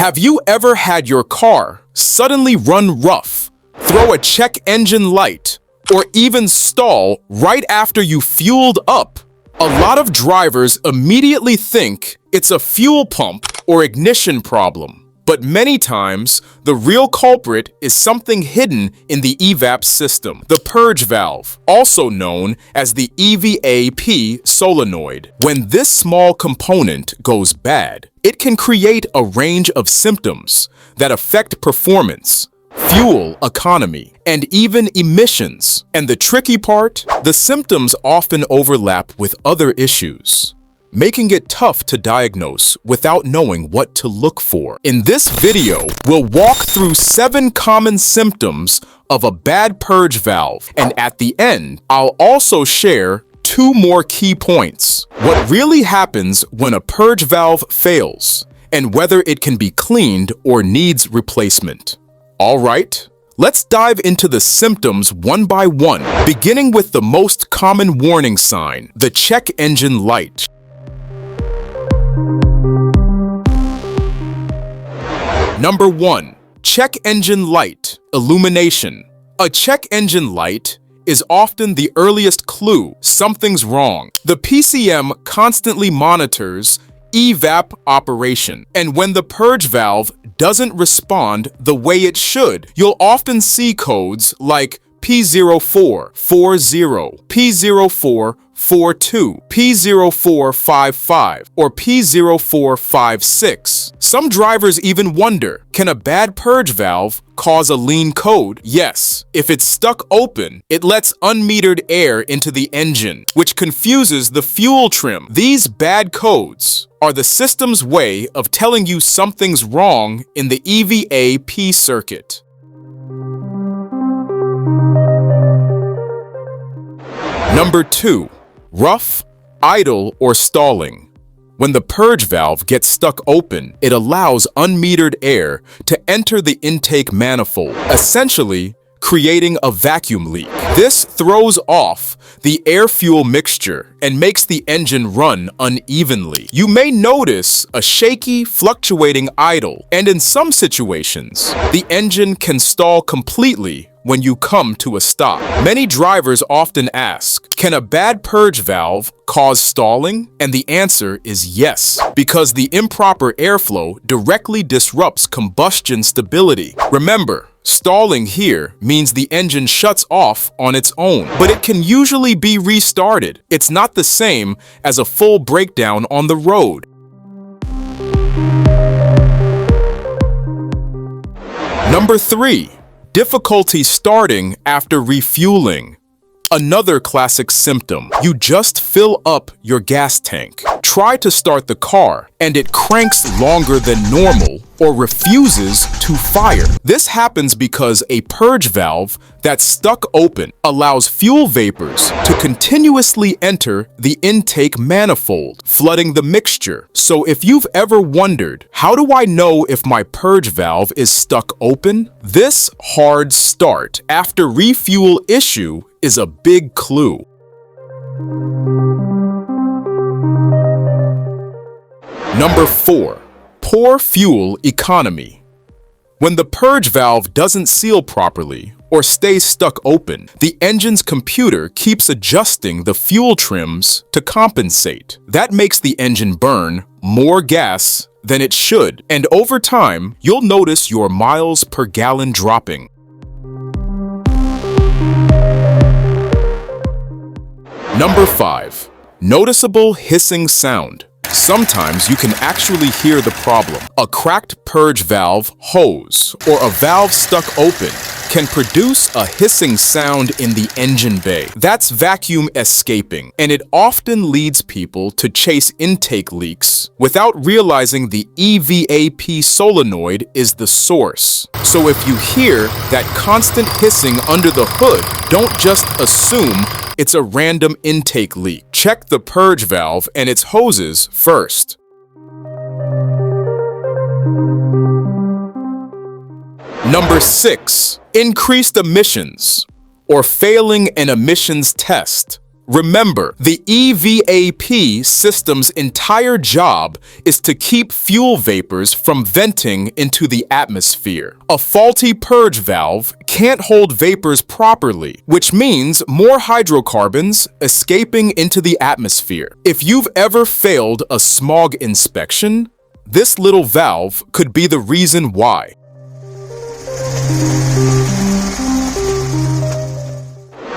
Have you ever had your car suddenly run rough, throw a check engine light, or even stall right after you fueled up? A lot of drivers immediately think it's a fuel pump or ignition problem. But many times, the real culprit is something hidden in the EVAP system, the purge valve, also known as the EVAP solenoid. When this small component goes bad, it can create a range of symptoms that affect performance, fuel economy, and even emissions. And the tricky part, the symptoms often overlap with other issues, making it tough to diagnose without knowing what to look for. In this video, we'll walk through 7 common symptoms of a bad purge valve, and at the end, I'll also share 2 more key points: what really happens when a purge valve fails, and whether it can be cleaned or needs replacement. All right, let's dive into the symptoms one by one, beginning with the most common warning sign, the check engine light. Number 1. Check engine light illumination. A check engine light is often the earliest clue something's wrong. The PCM constantly monitors EVAP operation, and when the purge valve doesn't respond the way it should, you'll often see codes like P0440, P0442, P0455, or P0456. Some drivers even wonder, can a bad purge valve cause a lean code? Yes. If it's stuck open, it lets unmetered air into the engine, which confuses the fuel trim. These bad codes are the system's way of telling you something's wrong in the EVAP circuit. Number 2. Rough, idle, or stalling. When the purge valve gets stuck open, it allows unmetered air to enter the intake manifold, essentially creating a vacuum leak. This throws off the air-fuel mixture and makes the engine run unevenly. You may notice a shaky, fluctuating idle, and in some situations, the engine can stall completely when you come to a stop. Many drivers often ask, can a bad purge valve cause stalling? And the answer is yes, because the improper airflow directly disrupts combustion stability. Remember, stalling here means the engine shuts off on its own, but it can usually be restarted. It's not the same as a full breakdown on the road. Number 3. Difficulty starting after refueling. Another classic symptom. You just fill up your gas tank. Try to start the car, and it cranks longer than normal or refuses to fire. This happens because a purge valve that's stuck open allows fuel vapors to continuously enter the intake manifold, flooding the mixture. So if you've ever wondered, how do I know if my purge valve is stuck open? This hard start after refuel issue is a big clue. Number 4. Poor fuel economy. When the purge valve doesn't seal properly or stays stuck open, the engine's computer keeps adjusting the fuel trims to compensate. That makes the engine burn more gas than it should, and over time, you'll notice your miles per gallon dropping. Number 5. Noticeable hissing sound. Sometimes you can actually hear the problem. A cracked purge valve hose or a valve stuck open can produce a hissing sound in the engine bay. That's vacuum escaping, and it often leads people to chase intake leaks without realizing the EVAP solenoid is the source. So if you hear that constant hissing under the hood, don't just assume it's a random intake leak. Check the purge valve and its hoses first. Number 6. Increased emissions or failing an emissions test. Remember, the EVAP system's entire job is to keep fuel vapors from venting into the atmosphere. A faulty purge valve can't hold vapors properly, which means more hydrocarbons escaping into the atmosphere. If you've ever failed a smog inspection, this little valve could be the reason why.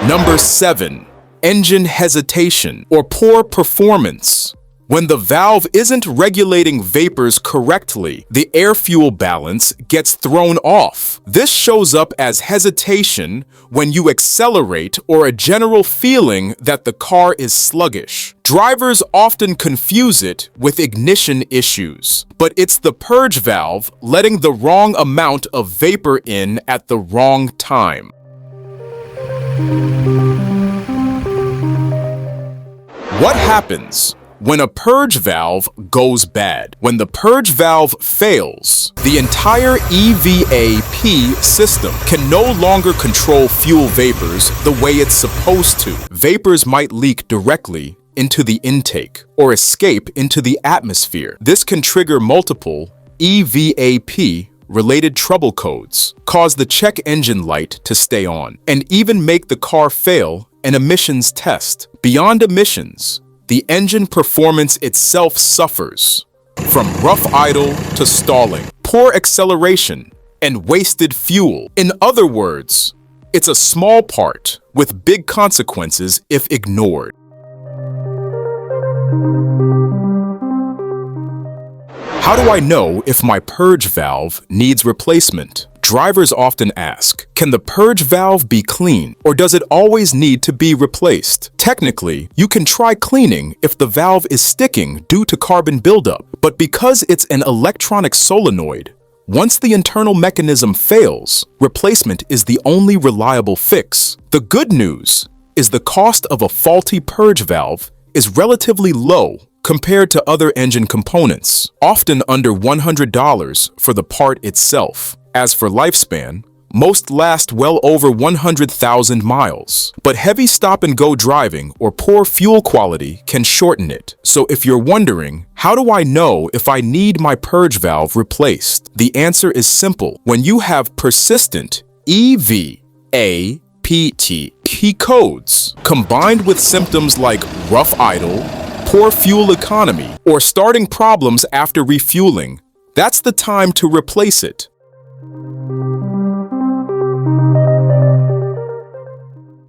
Number 7. Engine hesitation or poor performance. When the valve isn't regulating vapors correctly, the air-fuel balance gets thrown off. This shows up as hesitation when you accelerate or a general feeling that the car is sluggish. Drivers often confuse it with ignition issues, but it's the purge valve letting the wrong amount of vapor in at the wrong time. What happens when a purge valve goes bad? When the purge valve fails, the entire EVAP system can no longer control fuel vapors the way it's supposed to. Vapors might leak directly into the intake or escape into the atmosphere. This can trigger multiple EVAP-related trouble codes, cause the check engine light to stay on, and even make the car fail an emissions test. Beyond emissions, the engine performance itself suffers, from rough idle to stalling, poor acceleration, and wasted fuel. In other words, it's a small part with big consequences if ignored. How do I know if my purge valve needs replacement? Drivers often ask, can the purge valve be clean, or does it always need to be replaced? Technically, you can try cleaning if the valve is sticking due to carbon buildup, but because it's an electronic solenoid, once the internal mechanism fails, replacement is the only reliable fix. The good news is the cost of a faulty purge valve is relatively low compared to other engine components, often under $100 for the part itself. As for lifespan, most last well over 100,000 miles. But heavy stop-and-go driving or poor fuel quality can shorten it. So if you're wondering, how do I know if I need my purge valve replaced? The answer is simple. When you have persistent EVAPT key codes combined with symptoms like rough idle, poor fuel economy, or starting problems after refueling, that's the time to replace it.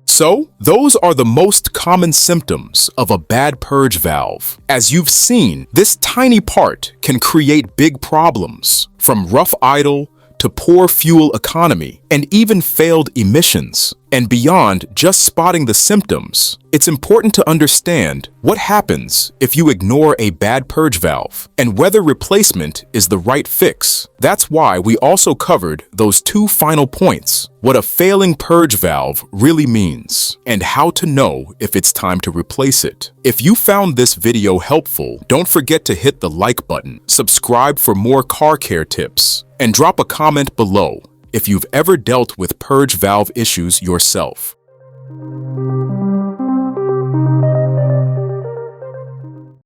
So, those are the most common symptoms of a bad purge valve. As you've seen, this tiny part can create big problems, from rough idle to poor fuel economy, and even failed emissions. And beyond just spotting the symptoms, it's important to understand what happens if you ignore a bad purge valve and whether replacement is the right fix. That's why we also covered those 2 final points: what a failing purge valve really means and how to know if it's time to replace it. If you found this video helpful, don't forget to hit the like button, subscribe for more car care tips, and drop a comment below if you've ever dealt with purge valve issues yourself.